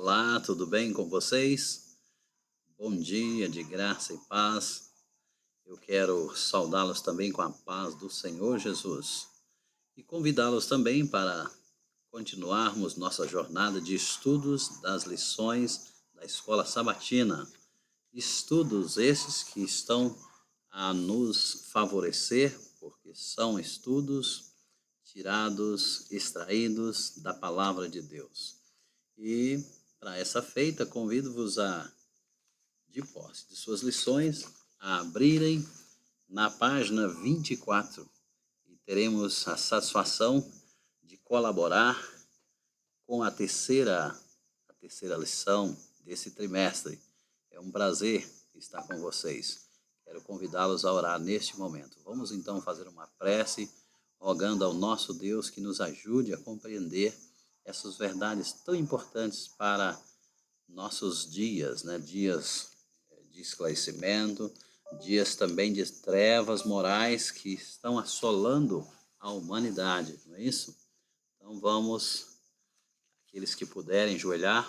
Olá, tudo bem com vocês? Bom dia, de graça e paz. Eu quero saudá-los também com a paz do Senhor Jesus e convidá-los também para continuarmos nossa jornada de estudos das lições da Escola Sabatina. Estudos esses que estão a nos favorecer, porque são estudos tirados, extraídos da Palavra de Deus. E para essa feita, convido-vos de posse de suas lições, a abrirem na página 24 e teremos a satisfação de colaborar com a terceira lição desse trimestre. É um prazer estar com vocês. Quero convidá-los a orar neste momento. Vamos então fazer uma prece, rogando ao nosso Deus que nos ajude a compreender essas verdades tão importantes para nossos dias, né? Dias de esclarecimento, dias também de trevas morais que estão assolando a humanidade, não é isso? Então vamos, aqueles que puderem joelhar,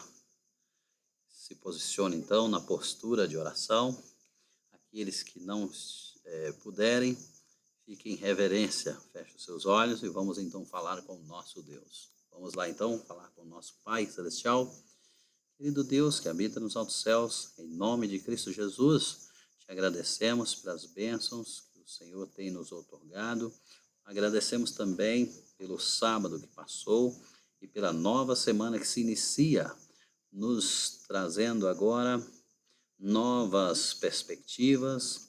se posicionem então na postura de oração. Aqueles que não puderem, fiquem em reverência, feche os seus olhos e vamos então falar com o nosso Deus. Vamos lá então falar com o nosso Pai Celestial. Querido Deus que habita nos altos céus, em nome de Cristo Jesus, te agradecemos pelas bênçãos que o Senhor tem nos outorgado. Agradecemos também pelo sábado que passou e pela nova semana que se inicia, nos trazendo agora novas perspectivas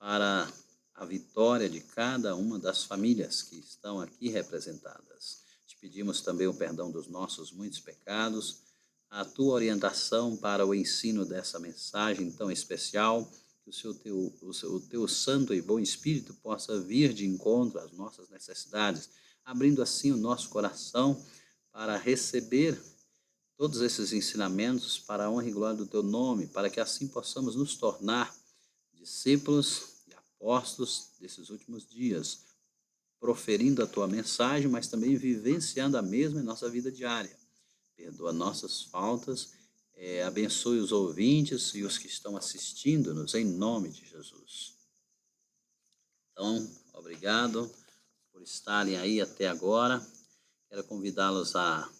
para a vitória de cada uma das famílias que estão aqui representadas. Te pedimos também o perdão dos nossos muitos pecados, a tua orientação para o ensino dessa mensagem tão especial, que o teu santo e bom Espírito possa vir de encontro às nossas necessidades, abrindo assim o nosso coração para receber todos esses ensinamentos para a honra e glória do teu nome, para que assim possamos nos tornar discípulos e apóstolos desses últimos dias, proferindo a tua mensagem, mas também vivenciando a mesma em nossa vida diária. Perdoa nossas faltas, abençoe os ouvintes e os que estão assistindo-nos, em nome de Jesus. Então, obrigado por estarem aí até agora. Quero convidá-los a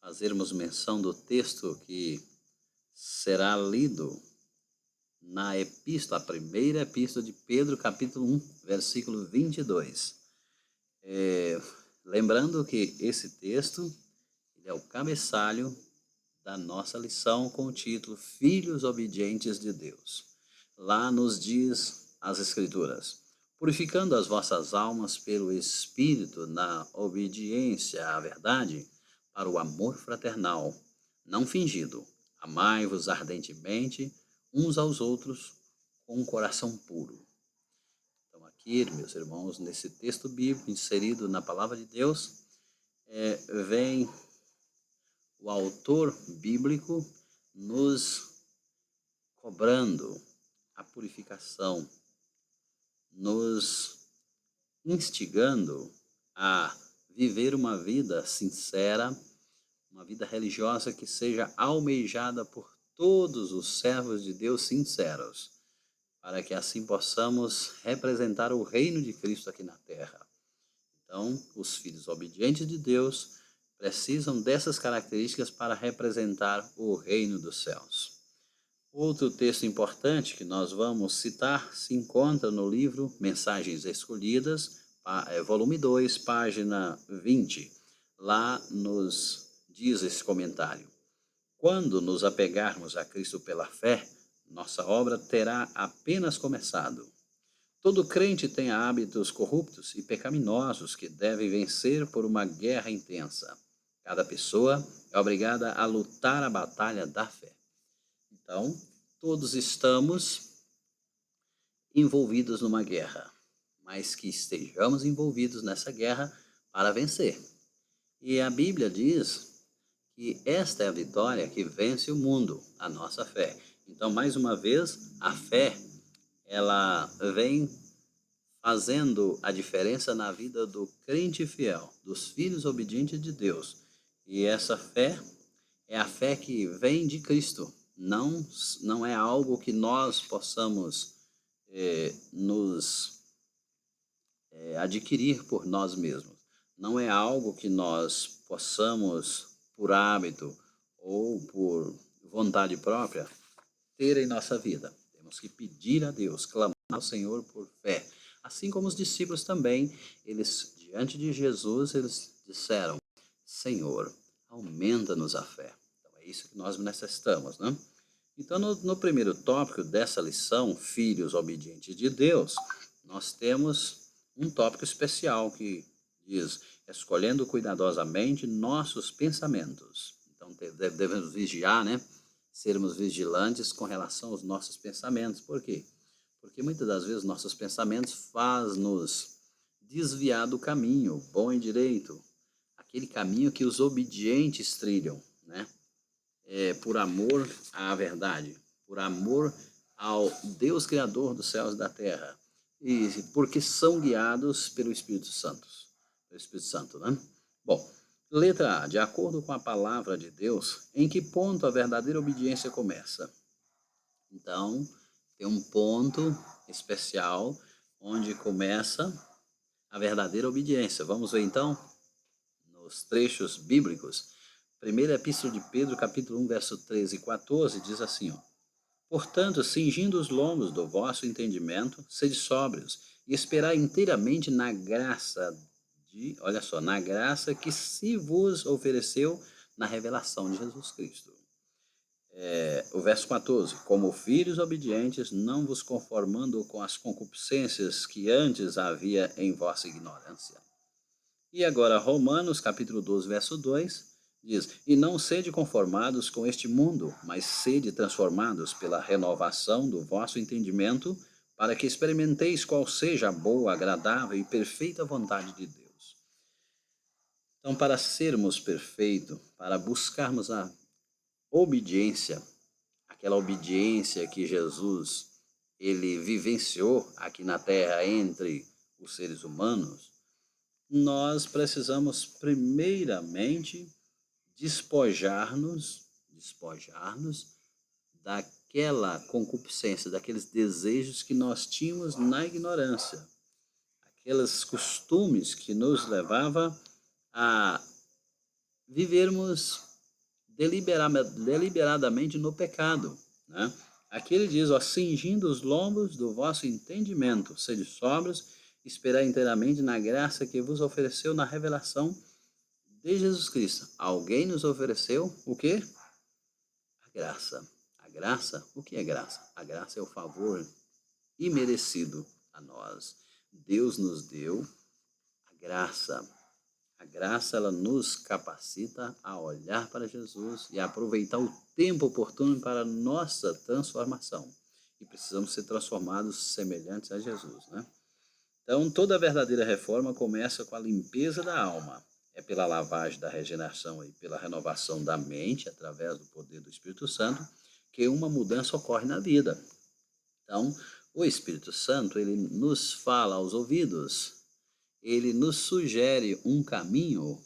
fazermos menção do texto que será lido na epístola, a primeira epístola de Pedro, capítulo 1, versículo 22. Lembrando que esse texto é o cabeçalho da nossa lição com o título Filhos Obedientes de Deus. Lá nos diz as Escrituras: purificando as vossas almas pelo Espírito na obediência à verdade, para o amor fraternal, não fingido, amai-vos ardentemente uns aos outros com um coração puro. Então aqui, meus irmãos, nesse texto bíblico inserido na Palavra de Deus, vem o autor bíblico nos cobrando a purificação, nos instigando a viver uma vida sincera, uma vida religiosa que seja almejada por todos os servos de Deus sinceros, para que assim possamos representar o reino de Cristo aqui na terra. Então, os filhos obedientes de Deus precisam dessas características para representar o reino dos céus. Outro texto importante que nós vamos citar se encontra no livro Mensagens Escolhidas, volume 2, página 20. Lá nos diz esse comentário: quando nos apegarmos a Cristo pela fé, nossa obra terá apenas começado. Todo crente tem hábitos corruptos e pecaminosos que deve vencer por uma guerra intensa. Cada pessoa é obrigada a lutar a batalha da fé. Então, todos estamos envolvidos numa guerra, mas que estejamos envolvidos nessa guerra para vencer. E a Bíblia diz que esta é a vitória que vence o mundo, a nossa fé. Então, mais uma vez, a fé, ela vem fazendo a diferença na vida do crente fiel, dos filhos obedientes de Deus. E essa fé, É a fé que vem de Cristo. Não é algo que nós possamos nos adquirir por nós mesmos. Não é algo que nós possamos, por hábito ou por vontade própria, ter em nossa vida. Temos que pedir a Deus, clamar ao Senhor por fé. Assim como os discípulos também, eles, diante de Jesus, eles disseram: Senhor, aumenta-nos a fé. Então é isso que nós necessitamos, né? Então, no primeiro tópico dessa lição, Filhos Obedientes de Deus, nós temos um tópico especial que diz: escolhendo cuidadosamente nossos pensamentos. Então, devemos vigiar, né? Sermos vigilantes com relação aos nossos pensamentos. Por quê? Porque muitas das vezes nossos pensamentos faz-nos desviar do caminho bom e direito, aquele caminho que os obedientes trilham, né? Por amor à verdade, por amor ao Deus Criador dos céus e da terra, e porque são guiados pelo Espírito Santo. Pelo Espírito Santo, né? Bom, letra A. De acordo com a palavra de Deus, em que ponto a verdadeira obediência começa? Então, tem um ponto especial onde começa a verdadeira obediência. Vamos ver então nos trechos bíblicos. Primeira Epístola de Pedro, capítulo 1, verso 13 e 14, diz assim, ó: portanto, cingindo os lombos do vosso entendimento, sede sóbrios, e esperai inteiramente na graça olha só, na graça que se vos ofereceu na revelação de Jesus Cristo. O verso 14, como filhos obedientes, não vos conformando com as concupiscências que antes havia em vossa ignorância. E agora, Romanos, capítulo 12, verso 2, diz: e não sede conformados com este mundo, mas sede transformados pela renovação do vosso entendimento, para que experimenteis qual seja a boa, agradável e perfeita vontade de Deus. Então, para sermos perfeitos, para buscarmos a obediência, aquela obediência que Jesus ele vivenciou aqui na terra entre os seres humanos, nós precisamos primeiramente despojar-nos daquela concupiscência, daqueles desejos que nós tínhamos na ignorância, aqueles costumes que nos levava a vivermos deliberadamente no pecado, né? Aqui ele diz, ó, cingindo os lombos do vosso entendimento, sede sóbrios, esperar inteiramente na graça que vos ofereceu na revelação de Jesus Cristo. Alguém nos ofereceu o quê? A graça. A graça, o que é graça? A graça é o favor imerecido a nós. Deus nos deu a graça. A graça, ela nos capacita a olhar para Jesus e a aproveitar o tempo oportuno para a nossa transformação. E precisamos ser transformados semelhantes a Jesus, né? Então, toda verdadeira reforma começa com a limpeza da alma. É pela lavagem da regeneração e pela renovação da mente, através do poder do Espírito Santo, que uma mudança ocorre na vida. Então, o Espírito Santo, ele nos fala aos ouvidos, ele nos sugere um caminho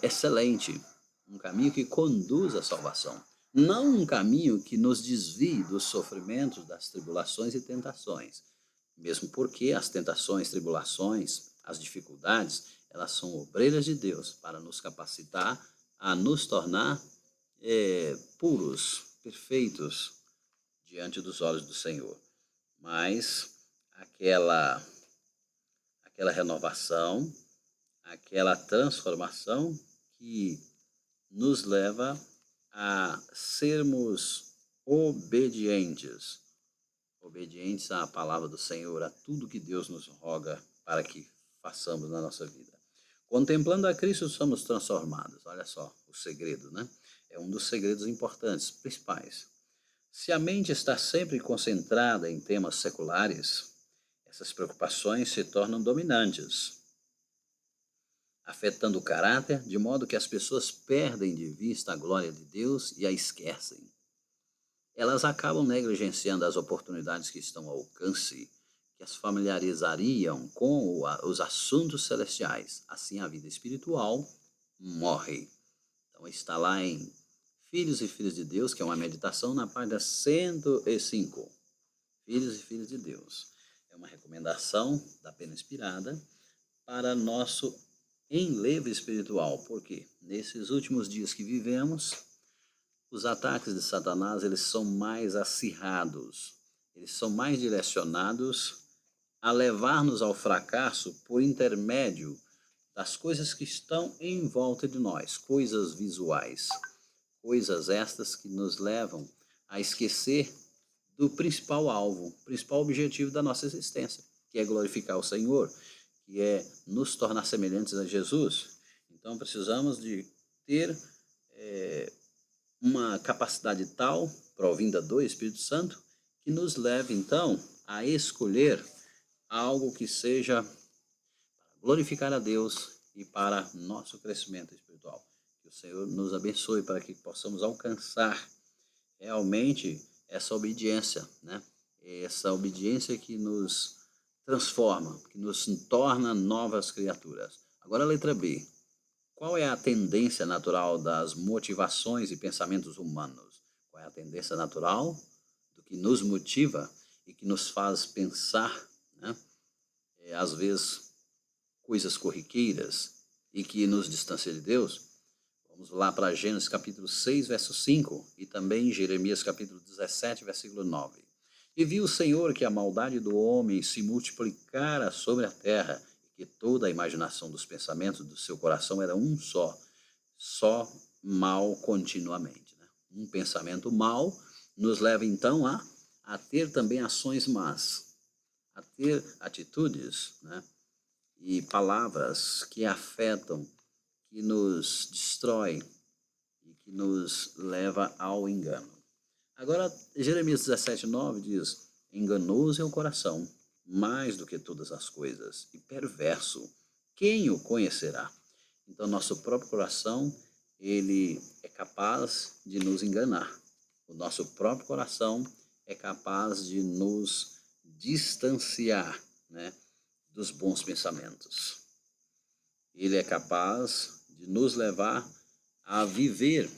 excelente, um caminho que conduz à salvação. Não um caminho que nos desvie dos sofrimentos, das tribulações e tentações. Mesmo porque as tentações, tribulações, as dificuldades, elas são obreiras de Deus para nos capacitar a nos tornar puros, perfeitos diante dos olhos do Senhor. Mas aquela renovação, aquela transformação que nos leva a sermos obedientes. Obedientes à palavra do Senhor, a tudo que Deus nos roga para que façamos na nossa vida. Contemplando a Cristo, somos transformados. Olha só o segredo, né? É um dos segredos importantes, principais. Se a mente está sempre concentrada em temas seculares, essas preocupações se tornam dominantes, afetando o caráter, de modo que as pessoas perdem de vista a glória de Deus e a esquecem. Elas acabam negligenciando as oportunidades que estão ao alcance, que as familiarizariam com os assuntos celestiais. Assim, a vida espiritual morre. Então, Então está lá em Filhos e Filhas de Deus, que é uma meditação na página 105. Filhos e Filhas de Deus. É uma recomendação da Pena Inspirada para nosso enlevo espiritual. Por quê? Nesses últimos dias que vivemos, os ataques de Satanás, eles são mais acirrados, eles são mais direcionados a levar-nos ao fracasso por intermédio das coisas que estão em volta de nós, coisas visuais, coisas estas que nos levam a esquecer do principal alvo, principal objetivo da nossa existência, que é glorificar o Senhor, que é nos tornar semelhantes a Jesus. Então precisamos de ter uma capacidade tal, provinda do Espírito Santo, que nos leve então a escolher algo que seja para glorificar a Deus e para nosso crescimento espiritual. Que o Senhor nos abençoe para que possamos alcançar realmente essa obediência, né? Essa obediência que nos transforma, que nos torna novas criaturas. Agora a letra B. Qual é a tendência natural das motivações e pensamentos humanos? Qual é a tendência natural do que nos motiva e que nos faz pensar, né? Às vezes, coisas corriqueiras e que nos distancia de Deus? Vamos lá para Gênesis capítulo 6, verso 5 e também Jeremias capítulo 17, versículo 9. E viu o Senhor que a maldade do homem se multiplicara sobre a terra, e que toda a imaginação dos pensamentos do seu coração era um só mal continuamente. Né? Um pensamento mal nos leva então a ter também ações más, a ter atitudes, né? E palavras que afetam, que nos destrói e que nos leva ao engano. Agora, Jeremias 17:9 diz: enganoso é o coração, mais do que todas as coisas, e perverso, quem o conhecerá? Então, nosso próprio coração, ele é capaz de nos enganar. O nosso próprio coração é capaz de nos distanciar, né, dos bons pensamentos. Ele é capaz de nos levar a viver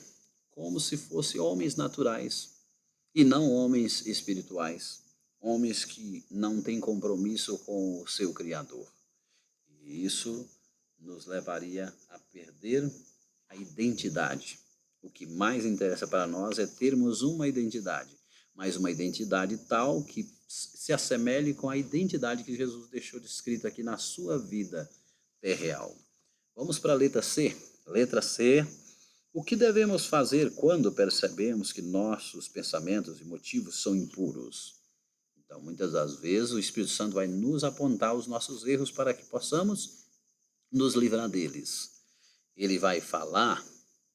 como se fossem homens naturais e não homens espirituais, homens que não têm compromisso com o seu Criador. E isso nos levaria a perder a identidade. O que mais interessa para nós é termos uma identidade, mas uma identidade tal que se assemelhe com a identidade que Jesus deixou descrita aqui na sua vida terreal. Vamos para a letra C. Letra C. O que devemos fazer quando percebemos que nossos pensamentos e motivos são impuros? Então, muitas das vezes, o Espírito Santo vai nos apontar os nossos erros para que possamos nos livrar deles. Ele vai falar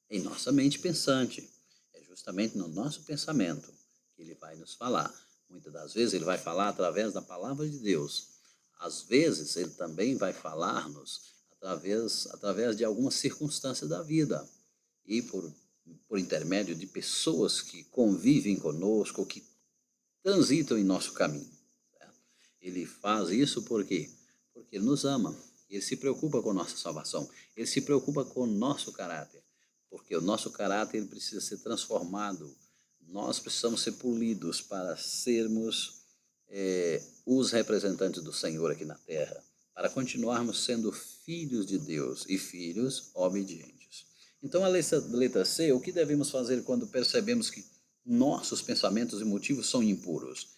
em nossa mente pensante. É justamente no nosso pensamento que ele vai nos falar. Muitas das vezes, ele vai falar através da palavra de Deus. Às vezes, ele também vai falar-nos através de algumas circunstâncias da vida e por intermédio de pessoas que convivem conosco, que transitam em nosso caminho. Certo? Ele faz isso por quê? Porque ele nos ama, ele se preocupa com a nossa salvação, ele se preocupa com o nosso caráter, porque o nosso caráter ele precisa ser transformado, nós precisamos ser polidos para sermos os representantes do Senhor aqui na terra, para continuarmos sendo filhos de Deus e filhos obedientes. Então, a letra C, o que devemos fazer quando percebemos que nossos pensamentos e motivos são impuros?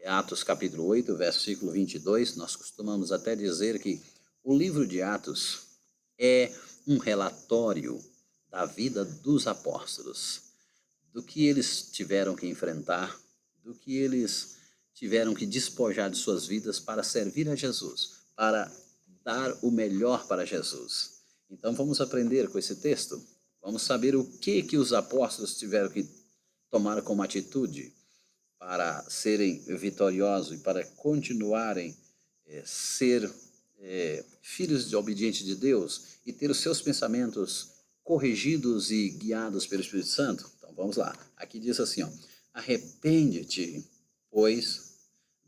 Atos capítulo 8, versículo 22, nós costumamos até dizer que o livro de Atos é um relatório da vida dos apóstolos, do que eles tiveram que enfrentar, do que eles tiveram que despojar de suas vidas para servir a Jesus, para dar o melhor para Jesus. Então vamos aprender com esse texto, vamos saber o que os apóstolos tiveram que tomar como atitude para serem vitoriosos e para continuarem ser filhos obedientes de Deus e ter os seus pensamentos corrigidos e guiados pelo Espírito Santo. Então vamos lá, aqui diz assim, ó, arrepende-te, pois,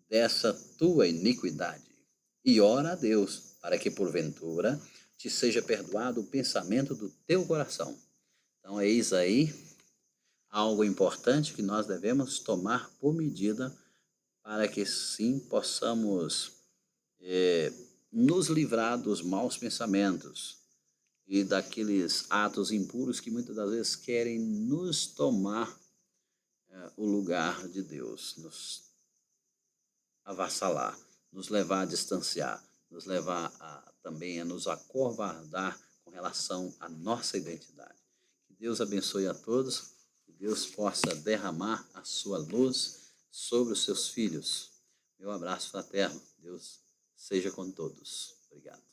dessa tua iniquidade e ora a Deus para que porventura te seja perdoado o pensamento do teu coração. Então, eis aí algo importante que nós devemos tomar por medida para que sim possamos nos livrar dos maus pensamentos e daqueles atos impuros que muitas das vezes querem nos tomar o lugar de Deus, nos avassalar, nos levar a distanciar, nos levar também a nos acovardar com relação à nossa identidade. Que Deus abençoe a todos, que Deus possa derramar a sua luz sobre os seus filhos. Meu abraço fraterno, Deus seja com todos. Obrigado.